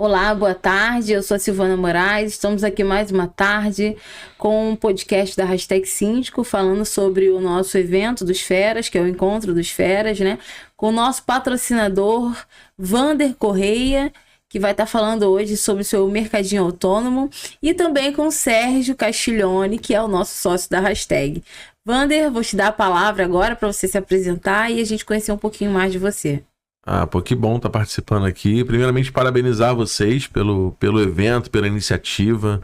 Olá, boa tarde, eu sou a Silvana Moraes, estamos aqui mais uma tarde com um podcast da Hashtag Síndico, falando sobre o nosso evento dos Feras, que é o Encontro dos Feras, né? Com o nosso patrocinador, Wander Correia, que vai estar falando hoje sobre o seu mercadinho autônomo, e também com o Sérgio Castiglione, que é o nosso sócio da Hashtag. Wander, vou te dar a palavra agora para você se apresentar e a gente conhecer um pouquinho mais de você. Que bom estar participando aqui. Primeiramente, parabenizar vocês pelo evento, pela iniciativa,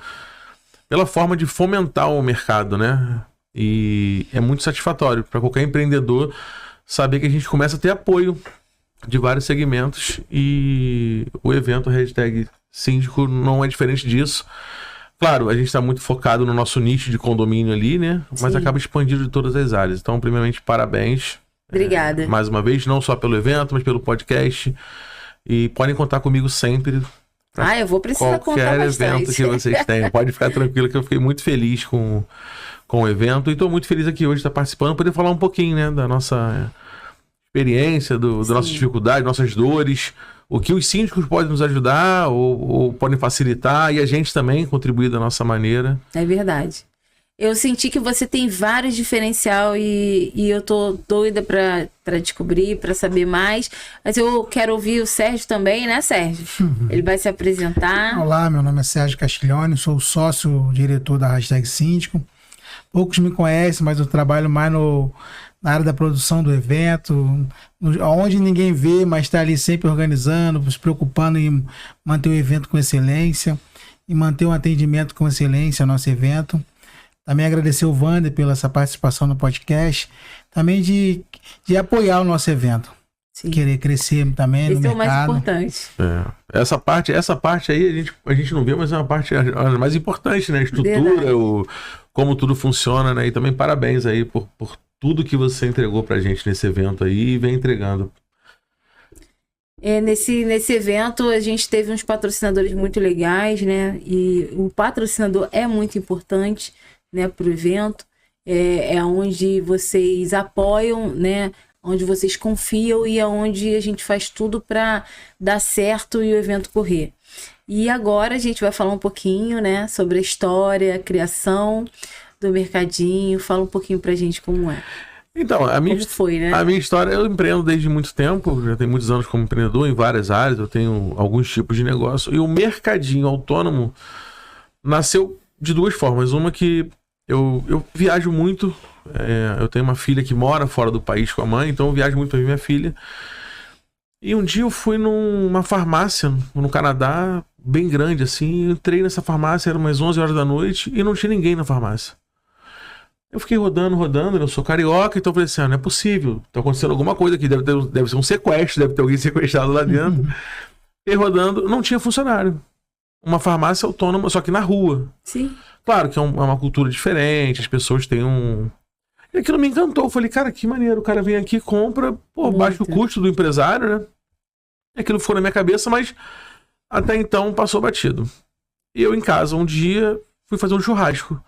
pela forma de fomentar o mercado, né? E é muito satisfatório para qualquer empreendedor saber que a gente começa a ter apoio de vários segmentos e o evento Hashtag Síndico não é diferente disso. Claro, a gente está muito focado no nosso nicho de condomínio ali, né? Mas Sim. acaba expandindo de todas as áreas. Então, primeiramente, parabéns. Obrigada. Mais uma vez, não só pelo evento, mas pelo podcast. E podem contar comigo sempre. Eu vou precisar contar bastante. Qualquer evento que vocês tenham. Pode ficar tranquilo que eu fiquei muito feliz com o evento. E estou muito feliz aqui hoje de estar participando, poder falar um pouquinho, né, da nossa experiência, da nossa dificuldade, nossas dores. O que os síndicos podem nos ajudar ou podem facilitar. E a gente também contribuir da nossa maneira. É verdade. Eu senti que você tem vários diferencial e eu tô doida pra descobrir, pra saber mais. Mas eu quero ouvir o Sérgio também, né, Sérgio? Ele vai se apresentar. Olá, meu nome é Sérgio Castiglione, sou sócio-diretor da Hashtag Síndico. Poucos me conhecem, mas eu trabalho mais na área da produção do evento, onde ninguém vê, mas está ali sempre organizando, se preocupando em manter o evento com excelência e manter um atendimento com excelência ao nosso evento. Também agradecer o Wander pela essa participação no podcast. Também de apoiar o nosso evento. Sim. Querer crescer também no mercado. Esse é o mais importante. Essa parte aí a gente não vê, mas é uma parte a mais importante, né? A estrutura, como tudo funciona, né? E também parabéns aí por tudo que você entregou pra gente nesse evento aí e vem entregando. Nesse evento a gente teve uns patrocinadores muito legais, né? E o patrocinador é muito importante, né, para o evento. É onde vocês apoiam, né? Onde vocês confiam e é onde a gente faz tudo para dar certo e o evento correr. E agora a gente vai falar um pouquinho, né, sobre a história, a criação do mercadinho. Fala um pouquinho pra gente como é. Então, como foi, né? A minha história, eu empreendo desde muito tempo, já tenho muitos anos como empreendedor em várias áreas, eu tenho alguns tipos de negócio. E o mercadinho autônomo nasceu de duas formas. Uma que eu viajo muito, eu tenho uma filha que mora fora do país com a mãe, então eu viajo muito para ver minha filha. E um dia eu fui numa farmácia no Canadá, bem grande assim, entrei nessa farmácia, era umas 11 horas da noite e não tinha ninguém na farmácia. Eu fiquei rodando, eu sou carioca, então eu falei assim, não é possível, tá acontecendo alguma coisa aqui, deve ser um sequestro, deve ter alguém sequestrado lá dentro. Fiquei rodando, não tinha funcionário. Uma farmácia autônoma, só que na rua. Sim. Claro que é uma cultura diferente, as pessoas têm um... E aquilo me encantou, eu falei, cara, que maneiro, o cara vem aqui, compra, baixa o custo do empresário, né? E aquilo ficou na minha cabeça, mas até então passou batido. E eu em casa, um dia, fui fazer um churrasco.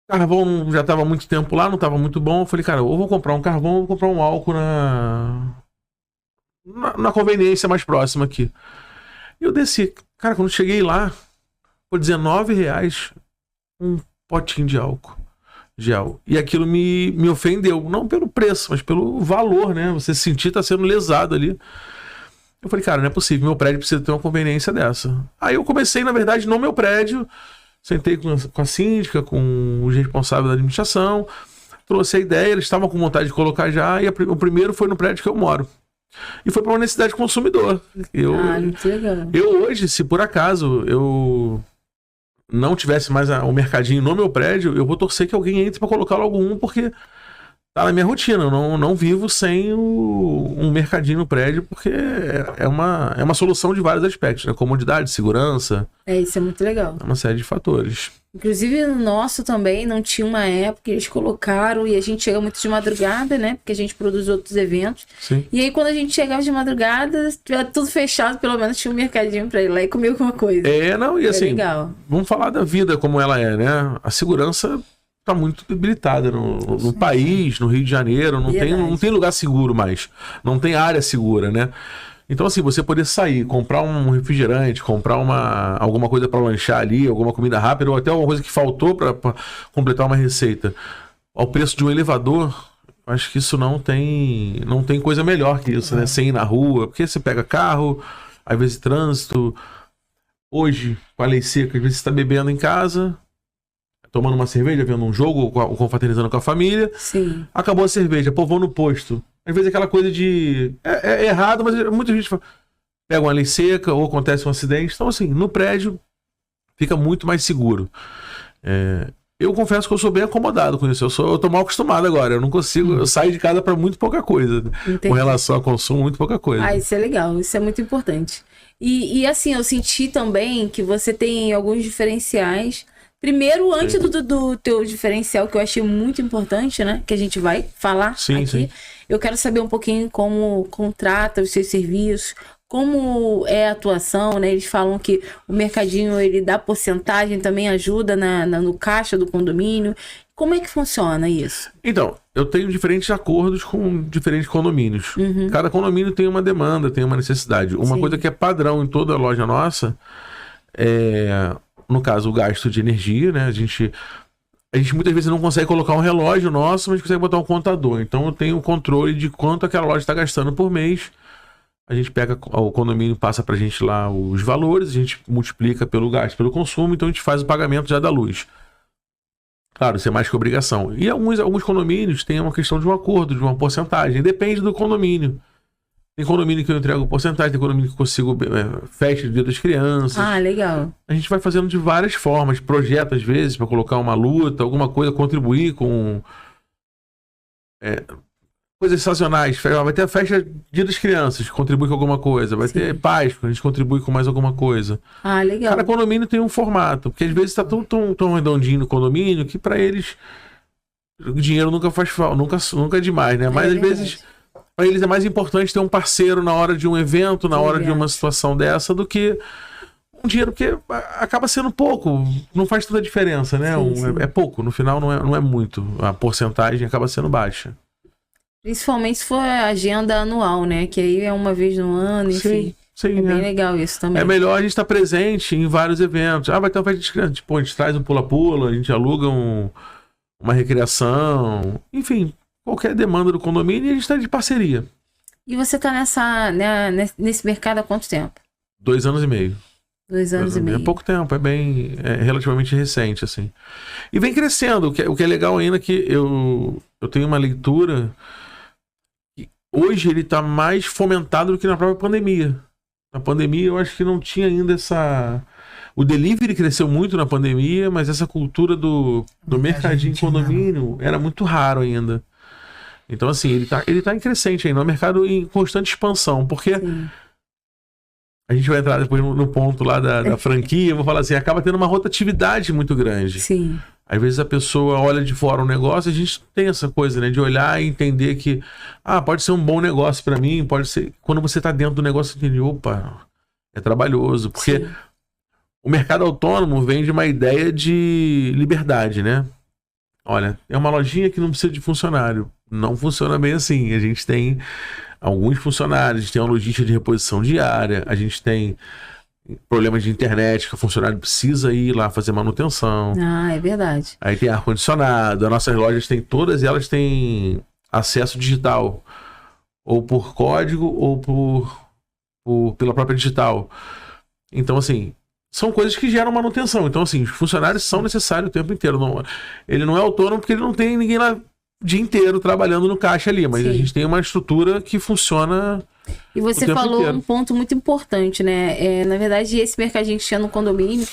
Carvão já estava há muito tempo lá, não estava muito bom. Eu falei, cara, ou vou comprar um carvão ou vou comprar um álcool na conveniência mais próxima aqui. E eu desci. Cara, quando cheguei lá, por R$19 um potinho de álcool gel. E aquilo me ofendeu. Não pelo preço, mas pelo valor, né? Você sentir tá sendo lesado ali. Eu falei, cara, não é possível. Meu prédio precisa ter uma conveniência dessa. Aí eu comecei, na verdade, no meu prédio. Sentei com a síndica, com o responsável da administração, trouxe a ideia, eles estavam com vontade de colocar já, e o primeiro foi no prédio que eu moro. E foi para uma necessidade de consumidor. Muito legal. Eu hoje, se por acaso eu não tivesse mais o mercadinho no meu prédio, eu vou torcer que alguém entre para colocar logo um, porque tá na minha rotina. Eu não vivo sem um mercadinho no prédio, porque é uma solução de vários aspectos, né? Comodidade, segurança. Isso é muito legal. É uma série de fatores. Inclusive no nosso também não tinha uma época que eles colocaram e a gente chega muito de madrugada, né? Porque a gente produz outros eventos. Sim. E aí quando a gente chegava de madrugada, tiver tudo fechado, pelo menos tinha um mercadinho pra ir lá e comer alguma coisa. E assim, legal. Vamos falar da vida como ela é, né? A segurança tá muito debilitada no país, no Rio de Janeiro, não tem lugar seguro mais. Não tem área segura, né? Então, assim, você poder sair, comprar um refrigerante, comprar alguma coisa para lanchar ali, alguma comida rápida, ou até alguma coisa que faltou para completar uma receita, ao preço de um elevador, acho que isso não tem coisa melhor que isso, né? Sem ir na rua, porque você pega carro, às vezes trânsito. Hoje, com a lei seca, às vezes você está bebendo em casa, tomando uma cerveja, vendo um jogo, ou confraternizando com a família. Sim. Acabou a cerveja, pô, vou no posto. Às vezes aquela coisa de... É errado, mas muita gente pega uma lei seca ou acontece um acidente. Então, assim, no prédio fica muito mais seguro. Eu confesso que eu sou bem acomodado com isso. Eu tô mal acostumado agora. Eu não consigo... Eu saio de casa para muito pouca coisa. Entendi. Com relação a consumo, muito pouca coisa. Isso é legal. Isso é muito importante. E assim, eu senti também que você tem alguns diferenciais. Primeiro, antes do teu diferencial, que eu achei muito importante, né? Que a gente vai falar aqui. Sim. Eu quero saber um pouquinho como contrata os seus serviços, como é a atuação, né? Eles falam que o mercadinho, ele dá porcentagem, também ajuda no caixa do condomínio. Como é que funciona isso? Então, eu tenho diferentes acordos com diferentes condomínios. Cada condomínio tem uma demanda, tem uma necessidade. Uma coisa que é padrão em toda loja nossa no caso, o gasto de energia, né? A gente muitas vezes não consegue colocar um relógio nosso, mas consegue botar um contador. Então eu tenho o controle de quanto aquela loja está gastando por mês. A gente pega, o condomínio passa pra gente lá os valores, a gente multiplica pelo gasto, pelo consumo, então a gente faz o pagamento já da luz. Claro, isso é mais que obrigação. E alguns condomínios têm uma questão de um acordo, de uma porcentagem. Depende do condomínio. Tem condomínio que eu entrego porcentagem, tem condomínio que eu consigo festa do Dia das Crianças. Legal. A gente vai fazendo de várias formas, projeto às vezes, para colocar uma luta, alguma coisa, contribuir com coisas sazonais. Vai ter a festa Dia das Crianças, contribui com alguma coisa. Vai ter Páscoa, a gente contribui com mais alguma coisa. Legal. Cada condomínio tem um formato, porque às vezes está tão redondinho no condomínio que para eles o dinheiro nunca faz falta, nunca é demais, né? Mas às vezes para eles é mais importante ter um parceiro na hora de um evento, na hora de uma situação dessa, do que um dinheiro, porque acaba sendo pouco, não faz tanta diferença, né? É pouco, no final não é muito, a porcentagem acaba sendo baixa. Principalmente se for a agenda anual, né? Que aí é uma vez no ano, enfim. Sim, é bem legal isso também. É melhor a gente estar presente em vários eventos. Vai ter uma festa de criança, tipo, a gente traz um pula-pula, a gente aluga uma recreação, enfim, qualquer demanda do condomínio e a gente está de parceria. E você está nesse mercado há quanto tempo? 2 anos e meio. 2 anos e meio. É pouco tempo, é relativamente recente, assim. E vem crescendo, o que é legal ainda é que eu tenho uma leitura que hoje ele está mais fomentado do que na própria pandemia. Na pandemia eu acho que não tinha ainda essa... O delivery cresceu muito na pandemia, mas essa cultura do mercadinho condomínio era muito raro ainda. Então, assim, ele tá em crescente ainda, é um mercado em constante expansão, porque a gente vai entrar depois no ponto lá da franquia, eu vou falar assim, acaba tendo uma rotatividade muito grande. Sim. Às vezes a pessoa olha de fora um negócio, a gente tem essa coisa, né, de olhar e entender que, pode ser um bom negócio para mim, pode ser... Quando você tá dentro do negócio, você entende, opa, é trabalhoso, porque o mercado autônomo vem de uma ideia de liberdade, né? Olha, é uma lojinha que não precisa de funcionário. Não funciona bem assim. A gente tem alguns funcionários, a gente tem uma logística de reposição diária, a gente tem problemas de internet, que o funcionário precisa ir lá fazer manutenção. É verdade. Aí tem ar-condicionado, as nossas lojas todas elas têm acesso digital, ou por código, ou pela própria digital. Então, assim, são coisas que geram manutenção. Então, assim, os funcionários são necessários o tempo inteiro. Ele não é autônomo porque ele não tem ninguém lá o dia inteiro trabalhando no caixa ali, mas a gente tem uma estrutura que funciona. E você falou um ponto muito importante, né? Na verdade, esse mercadinho que tinha no condomínio,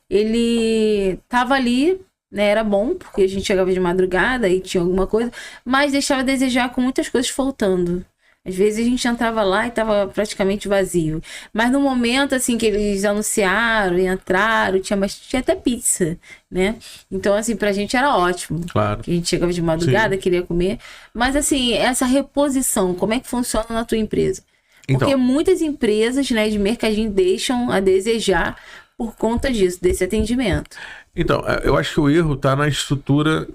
ele tava ali, né? Era bom, porque a gente chegava de madrugada e tinha alguma coisa, mas deixava a desejar com muitas coisas faltando. Às vezes a gente entrava lá e estava praticamente vazio. Mas no momento, assim, que eles anunciaram e entraram, tinha até pizza, né? Então, assim, pra gente era ótimo. Claro. Que a gente chegava de madrugada, queria comer. Mas, assim, essa reposição, como é que funciona na tua empresa? Porque muitas empresas, né, de mercadinho deixam a desejar por conta disso, desse atendimento. Então, eu acho que o erro está na estrutura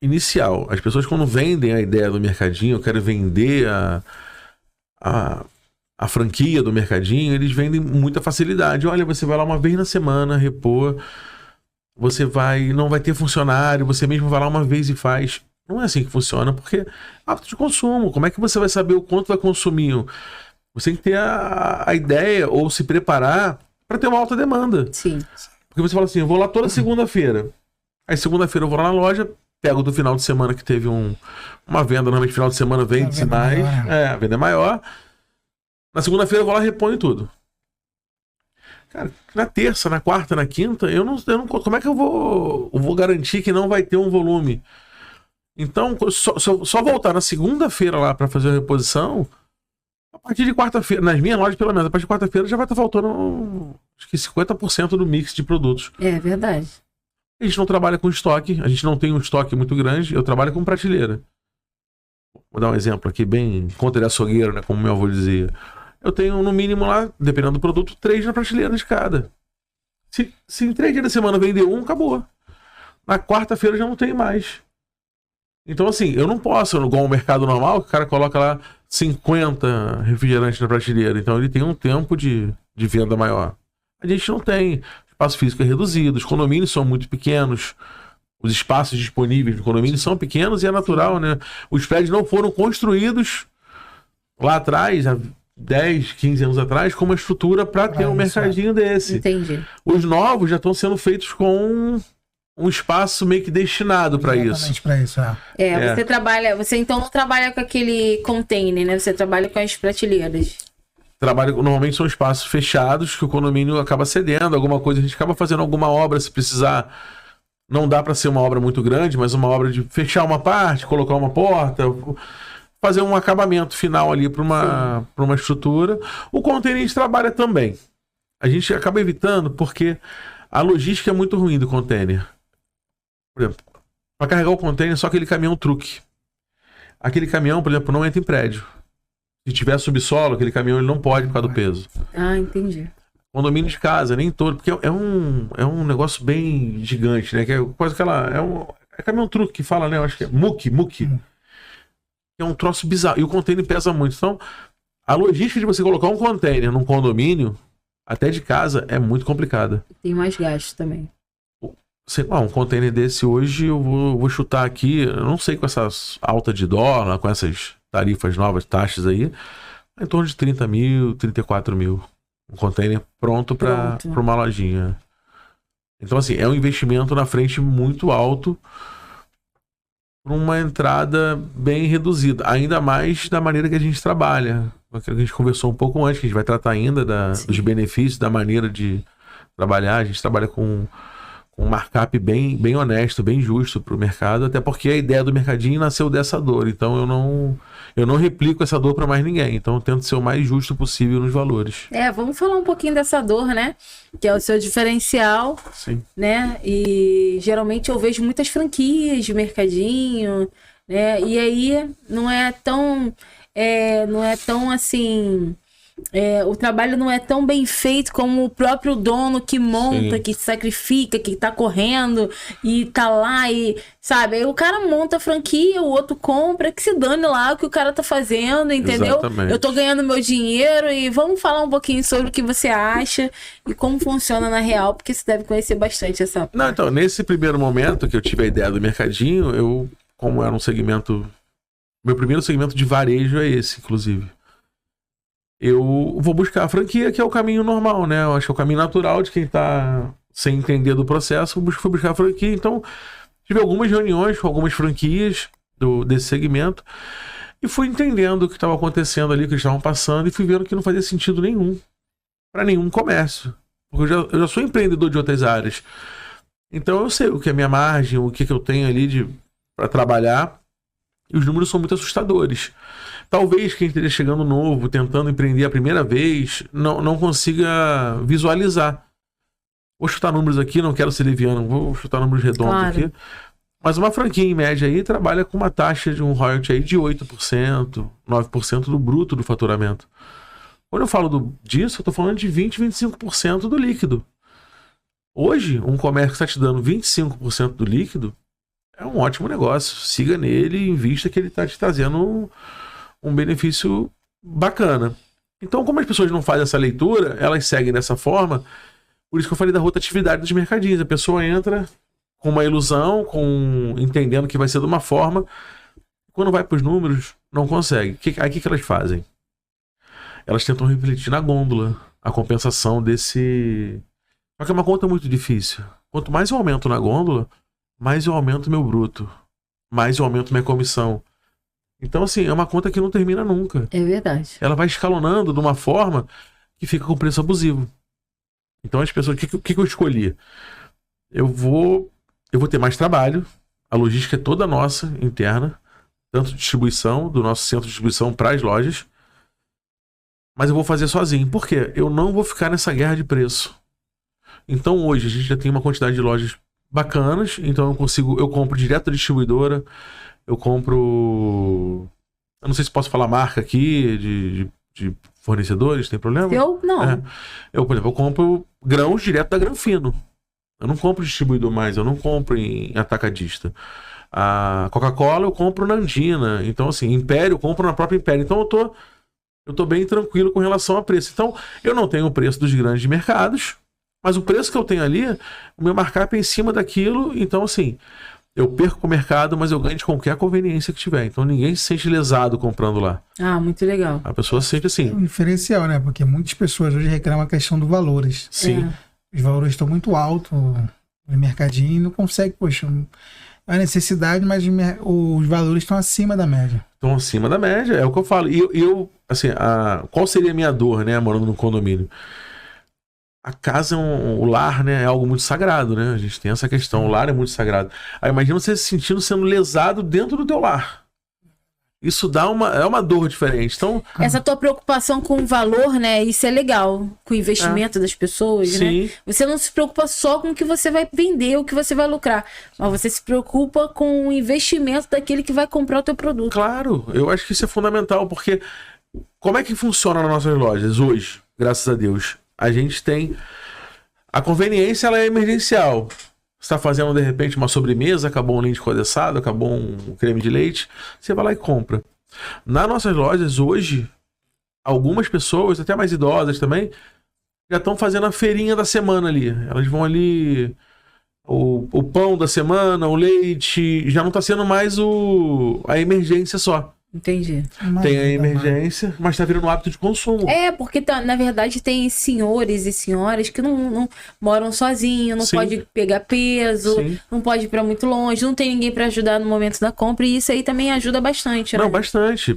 inicial. As pessoas, quando vendem a ideia do mercadinho, eu quero vender a franquia do mercadinho, eles vendem muita facilidade. Olha, você vai lá uma vez na semana repor, não vai ter funcionário, você mesmo vai lá uma vez e faz. Não é assim que funciona, porque é hábito de consumo. Como é que você vai saber o quanto vai consumir? Você tem que ter a ideia ou se preparar para ter uma alta demanda. Sim. Porque você fala assim, eu vou lá toda segunda-feira. Aí segunda-feira eu vou lá na loja, pego do final de semana que teve uma venda, normalmente final de semana vende mais. A venda é maior. Na segunda-feira eu vou lá e reponho tudo. Cara, na terça, na quarta, na quinta, eu não como é que eu vou garantir que não vai ter um volume? Então, só voltar na segunda-feira lá para fazer a reposição, a partir de quarta-feira, nas minhas lojas pelo menos, a partir de quarta-feira já vai estar faltando acho que 50% do mix de produtos. É verdade. A gente não trabalha com estoque, a gente não tem um estoque muito grande, eu trabalho com prateleira. Vou dar um exemplo aqui, bem contra açougueiro, né, como meu avô dizia. Eu tenho no mínimo lá, dependendo do produto, 3 na prateleira de cada. Se em 3 dias da semana vender um, acabou. Na quarta-feira já não tem mais. Então, assim, eu não posso, igual o mercado normal, que o cara coloca lá 50 refrigerantes na prateleira. Então, ele tem um tempo de venda maior. A gente não tem. O espaço físico é reduzido, os condomínios são muito pequenos, os espaços disponíveis no condomínio são pequenos e é natural, né? Os prédios não foram construídos lá atrás, há 10, 15 anos atrás, com uma estrutura para ter um mercadinho desse. Entendi. Os novos já estão sendo feitos com um espaço meio que destinado para isso. Exatamente para isso, Você então não trabalha com aquele container, né? Você trabalha com as prateleiras. Normalmente são espaços fechados que o condomínio acaba cedendo, alguma coisa, a gente acaba fazendo alguma obra, se precisar. Não dá para ser uma obra muito grande, mas uma obra de fechar uma parte, colocar uma porta, fazer um acabamento final ali para uma estrutura. O container a gente trabalha também. A gente acaba evitando porque a logística é muito ruim do container. Por exemplo, para carregar o container, só aquele caminhão truque. Aquele caminhão, por exemplo, não entra em prédio. Se tiver subsolo, aquele caminhão ele não pode por causa do peso. Ah, entendi. Condomínio de casa, nem todo, porque é um negócio bem gigante, né? Que é quase aquela. É caminhão truque que fala, né? Eu acho que é muque. É um troço bizarro. E o container pesa muito. Então, a logística de você colocar um container num condomínio, até de casa, é muito complicada. Tem mais gastos também. Sei lá, um container desse hoje eu vou chutar aqui, eu não sei com essas alta de dólar, com essas tarifas novas, taxas aí, em torno de 30 mil, 34 mil. Um container pronto para uma lojinha. Então, assim, é um investimento na frente muito alto para uma entrada bem reduzida. Ainda mais da maneira que a gente trabalha. Aquilo que a gente conversou um pouco antes, que a gente vai tratar ainda dos benefícios, da maneira de trabalhar. A gente trabalha com um markup bem honesto, bem justo para o mercado, até porque a ideia do mercadinho nasceu dessa dor. Então eu não replico essa dor para mais ninguém. Então eu tento ser o mais justo possível nos valores. Vamos falar um pouquinho dessa dor, né? Que é o seu diferencial. Sim. Né? E geralmente eu vejo muitas franquias de mercadinho, né? E aí não é tão assim. O trabalho não é tão bem feito como o próprio dono que monta, que sacrifica, que tá correndo e tá lá e, sabe, aí o cara monta a franquia, o outro compra, que se dane lá o que o cara tá fazendo, entendeu? Exatamente. Eu tô ganhando meu dinheiro e vamos falar um pouquinho sobre o que você acha e como funciona na real, porque você deve conhecer bastante essa parte. Não, então, nesse primeiro momento que eu tive a ideia do mercadinho, como era um segmento, meu primeiro segmento de varejo é esse, inclusive. Eu vou buscar a franquia, que é o caminho normal, né? Eu acho que é o caminho natural de quem tá sem entender do processo, fui buscar a franquia. Então, tive algumas reuniões com algumas franquias desse segmento e fui entendendo o que estava acontecendo ali, o que eles estavam passando, e fui vendo que não fazia sentido nenhum para nenhum comércio. Porque eu já sou empreendedor de outras áreas. Então, eu sei o que é a minha margem, o que eu tenho ali para trabalhar, e os números são muito assustadores. Talvez quem esteja chegando novo, tentando empreender a primeira vez, não consiga visualizar. Vou chutar números aqui, não quero ser leviano, vou chutar números redondos aqui. Mas uma franquia, em média, aí trabalha com uma taxa de um royalty aí de 8%, 9% do bruto do faturamento. Quando eu falo disso, eu estou falando de 20%, 25% do líquido. Hoje, um comércio que está te dando 25% do líquido é um ótimo negócio. Siga nele e invista, que ele está te trazendo um benefício bacana. Então, como as pessoas não fazem essa leitura, elas seguem dessa forma. Por isso que eu falei da rotatividade dos mercadinhos. A pessoa entra com uma ilusão, entendendo que vai ser de uma forma. Quando vai para os números, não consegue. Aí o que elas fazem? Elas tentam refletir na gôndola a compensação desse... Só que é uma conta muito difícil. Quanto mais eu aumento na gôndola, mais eu aumento meu bruto. Mais eu aumento minha comissão. Então, assim, é uma conta que não termina nunca. É verdade. Ela vai escalonando de uma forma que fica com preço abusivo. Então, as pessoas... O que eu escolhi? Eu vou ter mais trabalho. A logística é toda nossa, interna. Tanto distribuição, do nosso centro de distribuição para as lojas. Mas eu vou fazer sozinho. Por quê? Eu não vou ficar nessa guerra de preço. Então, hoje, a gente já tem uma quantidade de lojas bacanas. Então, eu compro direto da distribuidora. Eu compro... Eu não sei se posso falar marca aqui, de fornecedores, tem problema? Eu não. Por exemplo, eu compro grãos direto da Granfino. Eu não compro distribuidor mais, eu não compro em atacadista. A Coca-Cola eu compro na Andina. Então, assim, Império eu compro na própria Império. Então, eu tô bem tranquilo com relação a preço. Então, eu não tenho o preço dos grandes mercados, mas o preço que eu tenho ali, o meu markup é em cima daquilo. Então, assim, eu perco o mercado, mas eu ganho de qualquer conveniência que tiver. Então, ninguém se sente lesado comprando lá. Ah, muito legal. A pessoa se sente assim. É um diferencial, né? Porque muitas pessoas hoje reclamam a questão dos valores. Sim. Os valores estão muito altos no mercadinho e não consegue, poxa... A necessidade, mas os valores estão acima da média. Estão acima da média, é o que eu falo. E eu assim, qual seria a minha dor, né, morando no condomínio? A casa, o lar, né, é algo muito sagrado, né? A gente tem essa questão, o lar é muito sagrado. Aí imagina você se sentindo sendo lesado dentro do teu lar. Isso dá uma dor diferente. Então, essa tua preocupação com o valor, né? Isso é legal. Com o investimento das pessoas, sim, né? Você não se preocupa só com o que você vai vender, o que você vai lucrar. Mas você se preocupa com o investimento daquele que vai comprar o teu produto. Claro, eu acho que isso é fundamental, porque como é que funciona nas nossas lojas hoje? Graças a Deus. A gente tem... A conveniência, ela é emergencial. Você está fazendo, de repente, uma sobremesa, acabou um leite condensado, acabou um creme de leite, você vai lá e compra. Nas nossas lojas, hoje, algumas pessoas, até mais idosas também, já estão fazendo a feirinha da semana ali. Elas vão ali, o pão da semana, o leite, já não está sendo mais a emergência só. Entendi. Tem a emergência, mas tá virando um hábito de consumo. É, porque na verdade tem senhores e senhoras que não moram sozinhos, não pode pegar peso, não pode ir pra muito longe, não tem ninguém pra ajudar no momento da compra, e isso aí também ajuda bastante, né? Não, bastante.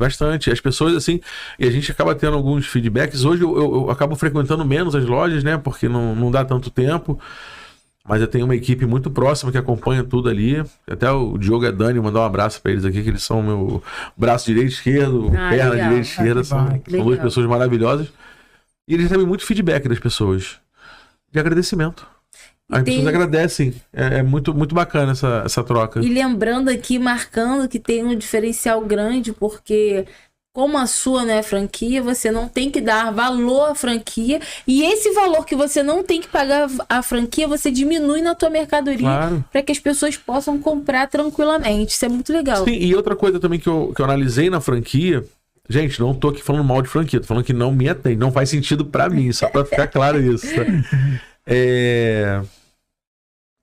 As pessoas, assim, e a gente acaba tendo alguns feedbacks. Hoje eu acabo frequentando menos as lojas, né? Porque não dá tanto tempo. Mas eu tenho uma equipe muito próxima que acompanha tudo ali. Até o Diogo e a Dani, mandar um abraço pra eles aqui, que eles são meu braço direito e esquerdo, perna direita e esquerda. São duas pessoas maravilhosas. E eles recebem muito feedback das pessoas. De agradecimento. As pessoas agradecem. É muito, muito bacana essa troca. E lembrando aqui, marcando que tem um diferencial grande, porque... Como a sua não é franquia, você não tem que dar valor à franquia. E esse valor que você não tem que pagar à franquia, você diminui na tua mercadoria para que as pessoas possam comprar tranquilamente. Isso é muito legal. Sim, e outra coisa também que eu analisei na franquia... Gente, não tô aqui falando mal de franquia. Tô falando que não me atende. Não faz sentido para mim, só para ficar claro isso. Tá?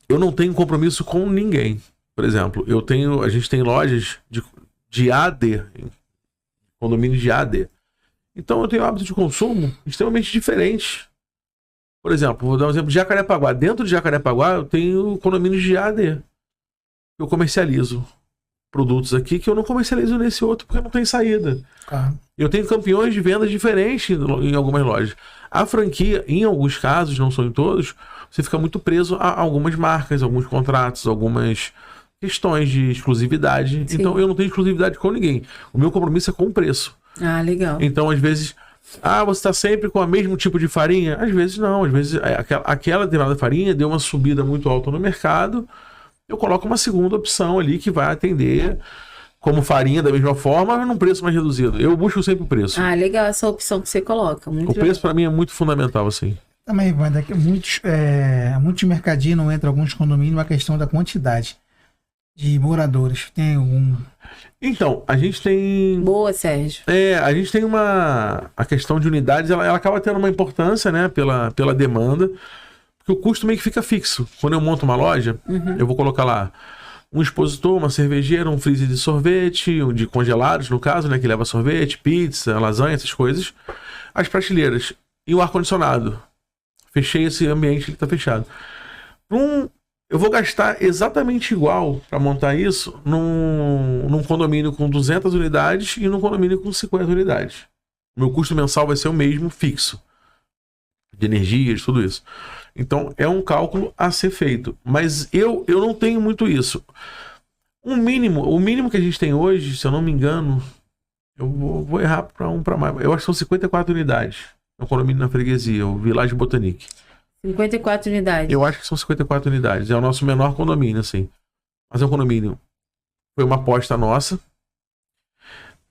Eu não tenho compromisso com ninguém. Por exemplo, a gente tem lojas de AD... Condomínio de AD. Então eu tenho hábito de consumo extremamente diferente. Por exemplo, vou dar um exemplo de Jacarepaguá. Dentro de Jacarepaguá eu tenho condomínios de AD. Eu comercializo produtos aqui que eu não comercializo nesse outro porque não tem saída. Eu tenho campeões de vendas diferentes em algumas lojas. A franquia, em alguns casos, não são em todos, você fica muito preso a algumas marcas, alguns contratos, algumas... questões de exclusividade. Sim. Então eu não tenho exclusividade com ninguém. O meu compromisso é com o preço. Ah, legal. Então às vezes, você está sempre com o mesmo tipo de farinha? Às vezes não. Às vezes aquela determinada farinha deu uma subida muito alta no mercado. Eu coloco uma segunda opção ali que vai atender como farinha da mesma forma, mas num preço mais reduzido. Eu busco sempre o preço. Ah, legal essa opção que você coloca. Muito preço para mim é muito fundamental, assim. Também, Wanda, muitos mercadinhos não entram alguns condomínios na questão da quantidade. de moradores? Tem algum? Então, a gente tem... Boa, Sérgio. A gente tem a questão de unidades, ela acaba tendo uma importância, né, pela demanda, porque o custo meio que fica fixo. Quando eu monto uma loja, eu vou colocar lá um expositor, uma cervejeira, um freezer de sorvete, um de congelados, no caso, né, que leva sorvete, pizza, lasanha, essas coisas, as prateleiras e o ar-condicionado. Fechei esse ambiente, ele tá fechado. Eu vou gastar exatamente igual para montar isso num condomínio com 200 unidades e num condomínio com 50 unidades. Meu custo mensal vai ser o mesmo, fixo. De energias, tudo isso. Então, é um cálculo a ser feito. Mas eu não tenho muito isso. O mínimo que a gente tem hoje, se eu não me engano, eu vou errar para mais. Eu acho que são 54 unidades. No condomínio na freguesia, o Village Botanique. 54 unidades. Eu acho que são 54 unidades. É o nosso menor condomínio, assim. Mas é um condomínio. Foi uma aposta nossa.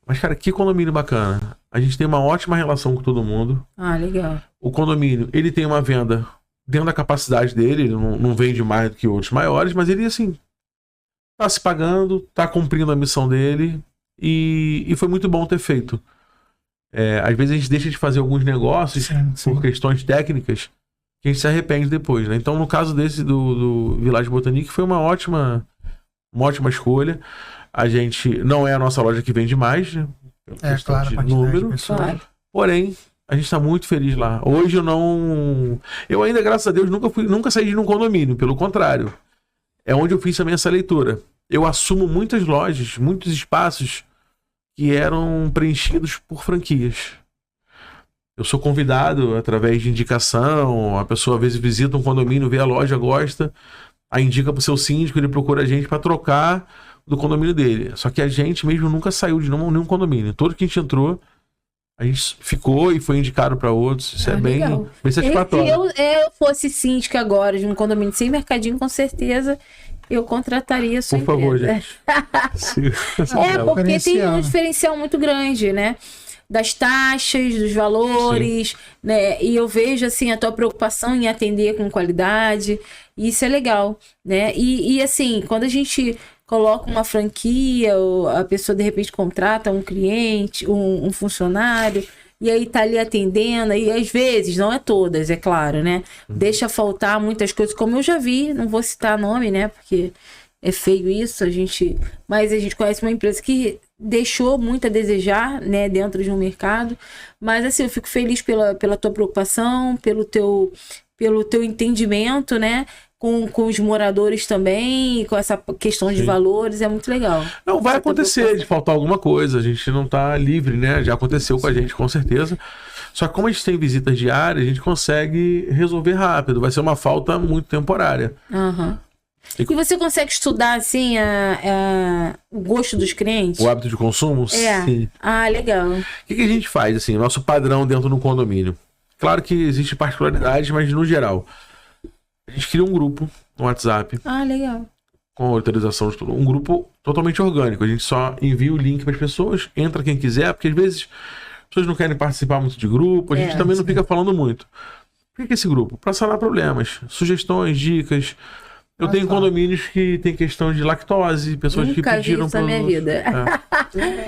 Mas, cara, que condomínio bacana. A gente tem uma ótima relação com todo mundo. Ah, legal. O condomínio, ele tem uma venda dentro da capacidade dele. Ele não vende mais do que outros maiores, mas ele, assim, tá se pagando, tá cumprindo a missão dele. E foi muito bom ter feito. Às vezes a gente deixa de fazer alguns negócios por questões técnicas que a gente se arrepende depois, né? Então, no caso desse do Village Botanique, foi uma ótima escolha. A gente não é a nossa loja que vende mais, né? Claro, de número. Claro. Porém, a gente está muito feliz lá. Hoje eu ainda, graças a Deus, nunca saí de um condomínio. Pelo contrário, é onde eu fiz também essa leitura. Eu assumo muitas lojas, muitos espaços que eram preenchidos por franquias. Eu sou convidado através de indicação, a pessoa às vezes visita um condomínio, vê a loja, gosta, aí indica pro seu síndico, ele procura a gente para trocar do condomínio dele. Só que a gente mesmo nunca saiu de nenhum condomínio. Todo que a gente entrou, a gente ficou e foi indicado para outros. Isso é bem satisfatório. Se eu fosse síndica agora de um condomínio sem mercadinho, com certeza eu contrataria a sua empresa. Por favor, gente. Porque tem um diferencial muito grande, né? Das taxas, dos valores, né? E eu vejo, assim, a tua preocupação em atender com qualidade. E isso é legal, né? E assim, quando a gente coloca uma franquia, ou a pessoa, de repente, contrata um cliente, um funcionário, e aí tá ali atendendo, e às vezes, não é todas, é claro, né? Deixa faltar muitas coisas, como eu já vi, não vou citar nome, né? Porque é feio isso, mas a gente conhece uma empresa que deixou muito a desejar, né, dentro de um mercado, mas assim, eu fico feliz pela tua preocupação, pelo teu entendimento, né, com os moradores também, com essa questão de valores, é muito legal. Não, vai acontecer de faltar alguma coisa, a gente não tá livre, né, já aconteceu com a gente, com certeza, só que como a gente tem visitas diárias, a gente consegue resolver rápido, vai ser uma falta muito temporária. E você consegue estudar, assim, o gosto dos clientes? O hábito de consumo? Sim. Ah, legal. O que a gente faz, assim, o nosso padrão dentro do condomínio? Claro que existe particularidades, mas no geral, a gente cria um grupo no WhatsApp. Ah, legal. Com autorização de tudo. Um grupo totalmente orgânico. A gente só envia o link para as pessoas, entra quem quiser, porque às vezes as pessoas não querem participar muito de grupo, a gente também não fica falando muito. Por que esse grupo? Para sanar problemas, sugestões, dicas. Eu tenho condomínios que tem questão de lactose, pessoas que pediram produtos. Minha vida.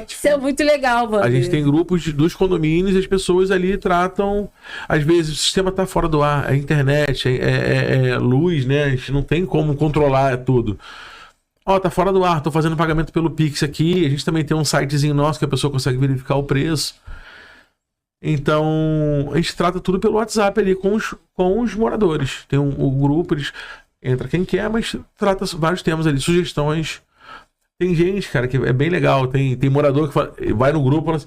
Isso é muito legal, mano. A gente tem grupos dos condomínios e as pessoas ali tratam. Às vezes o sistema tá fora do ar, a internet, é luz, né? A gente não tem como controlar tudo. Tá fora do ar, tô fazendo pagamento pelo Pix aqui. A gente também tem um sitezinho nosso que a pessoa consegue verificar o preço. Então, a gente trata tudo pelo WhatsApp ali com os moradores. Tem um grupo, entra quem quer, mas trata vários temas ali, sugestões. Tem gente, cara, que é bem legal. Tem morador que vai no grupo e fala assim: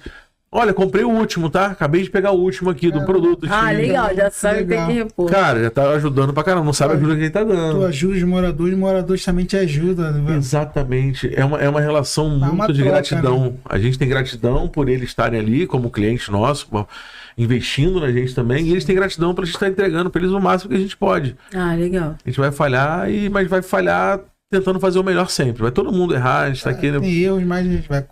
olha, comprei o último, tá? Acabei de pegar o último aqui do produto. Legal, já sabe que tem que repor. Cara, já tá ajudando pra caramba, não sabe a ajuda que ele tá dando. Tu ajuda os moradores também te ajudam. Né? Exatamente. É uma relação muito de gratidão. Né? A gente tem gratidão por eles estarem ali como cliente nosso, investindo na gente também, e eles têm gratidão pra gente estar entregando pra eles o máximo que a gente pode. Legal. A gente vai falhar, mas vai falhar tentando fazer o melhor sempre. Vai todo mundo errar, a gente tá aqui... Tem erros, mas a gente vai...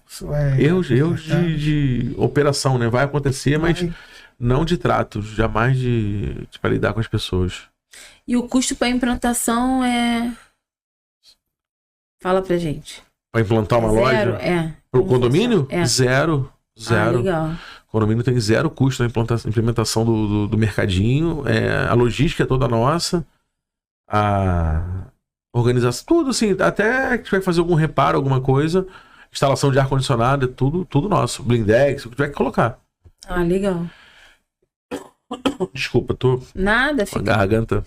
Erros de operação, né? Vai acontecer, mas não de trato, jamais para lidar com as pessoas. E o custo para implantação é... Fala pra gente. Pra implantar uma Zero? loja? Pro condomínio? Zero. Legal. O condomínio tem zero custo na implementação do mercadinho. A logística é toda nossa. A organização, tudo assim. Até que tiver que fazer algum reparo, alguma coisa. Instalação de ar-condicionado, é tudo nosso. Blindex, o que tiver que colocar. Legal. Desculpa, tô Nada, com a fica garganta.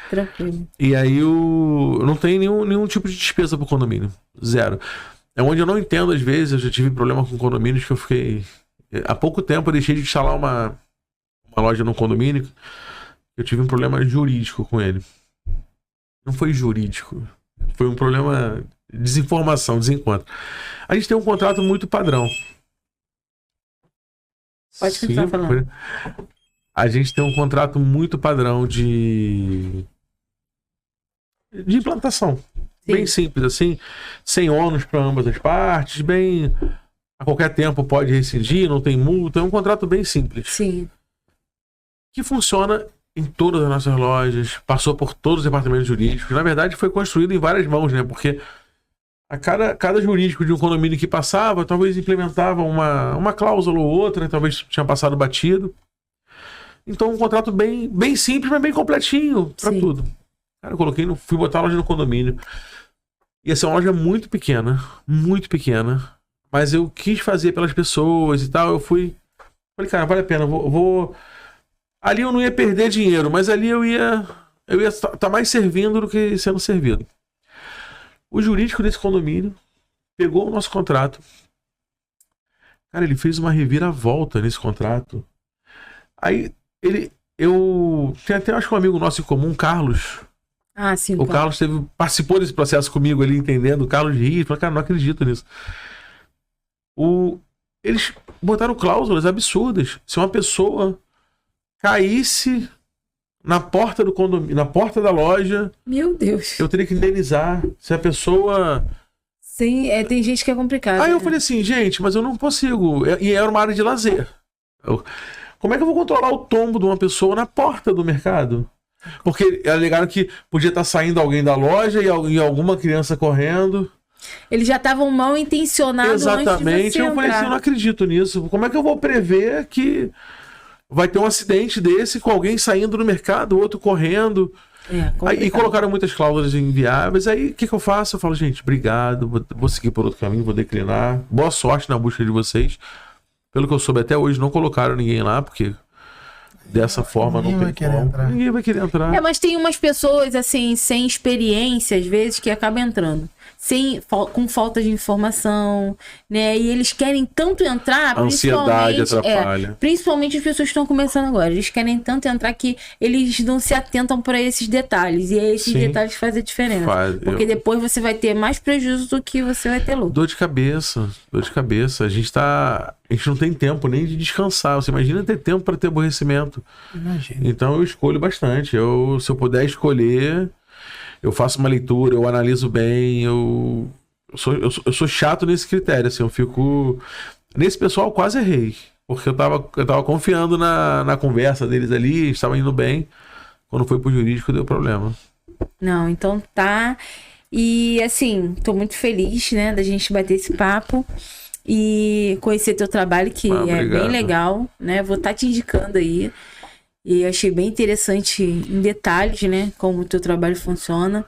tranquilo. E aí eu não tenho nenhum tipo de despesa pro condomínio. Zero. É onde eu não entendo, às vezes, eu já tive problema com condomínios que eu fiquei... Há pouco tempo eu deixei de instalar uma loja no condomínio. Eu tive um problema jurídico com ele. Não foi jurídico. Foi um problema de desinformação, desencontro. A gente tem um contrato muito padrão. Pode continuar falando. A gente tem um contrato muito padrão de implantação. Sim. Bem simples, assim, sem ônus para ambas as partes, bem... A qualquer tempo pode rescindir, não tem multa. É um contrato bem simples. Sim. Que funciona em todas as nossas lojas, passou por todos os departamentos jurídicos. Na verdade, foi construído em várias mãos, né? Porque a cada jurídico de um condomínio que passava, talvez implementava uma cláusula ou outra, talvez tinha passado batido. Então, um contrato bem simples, mas bem completinho para tudo. Cara, eu fui botar a loja no condomínio. Ia ser uma loja muito pequena, mas eu quis fazer pelas pessoas e tal. Falei, cara, vale a pena, ali eu não ia perder dinheiro, mas ali eu ia estar mais servindo do que sendo servido. O jurídico desse condomínio pegou o nosso contrato. Cara, ele fez uma reviravolta nesse contrato. Aí, tem até, acho que um amigo nosso em comum, Carlos. Sim. O Carlos participou desse processo comigo ali, entendendo. O Carlos ria, falou, cara, não acredito nisso. Eles botaram cláusulas absurdas. Se uma pessoa caísse na porta do condomínio, na porta da loja... Meu Deus. Eu teria que indenizar. Se a pessoa... Sim, tem gente que é complicado. Aí eu falei assim, gente, mas eu não consigo. E era uma área de lazer. Como é que eu vou controlar o tombo de uma pessoa na porta do mercado? Porque alegaram que podia estar saindo alguém da loja e alguma criança correndo. Eles já estavam mal intencionados. Exatamente. Antes de você eu falei assim, eu não acredito nisso. Como é que eu vou prever que vai ter um acidente desse com alguém saindo do mercado, outro correndo? E colocaram muitas cláusulas inviáveis. Aí o que eu faço? Eu falo, gente, obrigado, vou seguir por outro caminho, vou declinar. Boa sorte na busca de vocês. Pelo que eu soube, até hoje não colocaram ninguém lá, porque dessa forma não tem como. Ninguém vai querer entrar. Mas tem umas pessoas, assim, sem experiência, às vezes, que acabam entrando. Com falta de informação, né? E eles querem tanto entrar... A ansiedade atrapalha. Principalmente as pessoas que estão começando agora. Eles querem tanto entrar que eles não se atentam para esses detalhes. E esses detalhes fazem a diferença. Porque depois você vai ter mais prejuízo do que você vai ter lucro. Dor de cabeça. A gente não tem tempo nem de descansar. Você imagina ter tempo para ter aborrecimento. Imagina. Então eu escolho bastante. Se eu puder escolher... Eu faço uma leitura, eu analiso bem, eu sou chato nesse critério, assim, eu fico... Nesse pessoal eu quase errei, porque eu tava confiando na conversa deles ali, estava indo bem, quando foi pro jurídico deu problema. Não, então tá, e assim, tô muito feliz, né, da gente bater esse papo e conhecer teu trabalho, que é bem legal, né, vou estar te indicando aí. E achei bem interessante em detalhes, né? Como o teu trabalho funciona.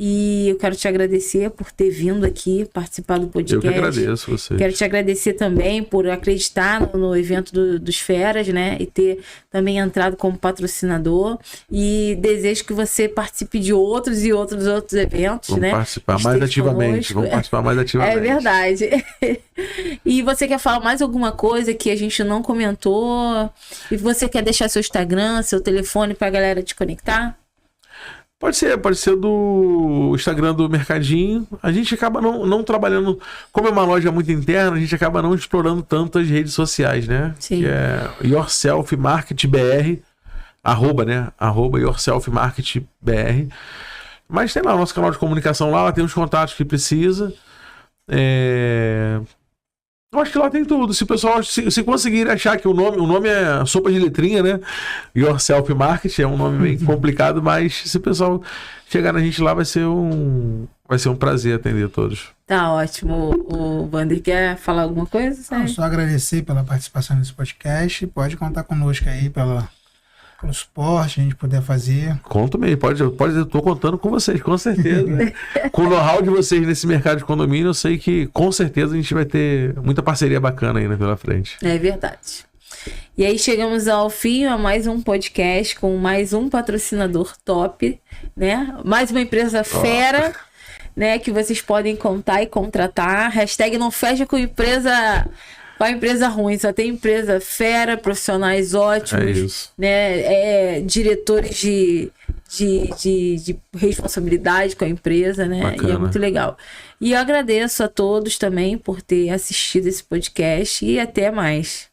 E eu quero te agradecer por ter vindo aqui participar do podcast. Eu que agradeço você. Quero te agradecer também por acreditar no evento dos Feras, né? E ter também entrado como patrocinador. E desejo que você participe de outros eventos, Vamos né? Participar mais ativamente. Vamos participar mais ativamente. É verdade. E você quer falar mais alguma coisa que a gente não comentou? E você quer deixar seu Instagram, seu telefone pra galera te conectar? Pode ser do Instagram do Mercadinho. A gente acaba não trabalhando... Como é uma loja muito interna, a gente acaba não explorando tanto as redes sociais, né? Sim. Que é Yourself Market BR, @, Yourself Market BR. Mas tem lá o nosso canal de comunicação lá tem os contatos que precisa. Eu acho que lá tem tudo. Se o pessoal se conseguir achar que o nome é sopa de letrinha, né? Yourself Market é um nome bem complicado, mas se o pessoal chegar na gente lá vai ser vai ser um prazer atender todos. Tá ótimo. O Wander quer falar alguma coisa? Não, só agradecer pela participação nesse podcast. Pode contar conosco aí pelo suporte, a gente puder fazer. Conto mesmo, eu tô contando com vocês, com certeza. Com o know-how de vocês nesse mercado de condomínio, eu sei que com certeza a gente vai ter muita parceria bacana ainda pela frente. É verdade. E aí chegamos ao fim a mais um podcast com mais um patrocinador top, né? Mais uma empresa fera, né? Que vocês podem contar e contratar. Hashtag não fecha com empresa ruim, só tem empresa fera, profissionais ótimos, É isso. né? Diretores de responsabilidade com a empresa, né? Bacana. E é muito legal. E eu agradeço a todos também por ter assistido esse podcast e até mais.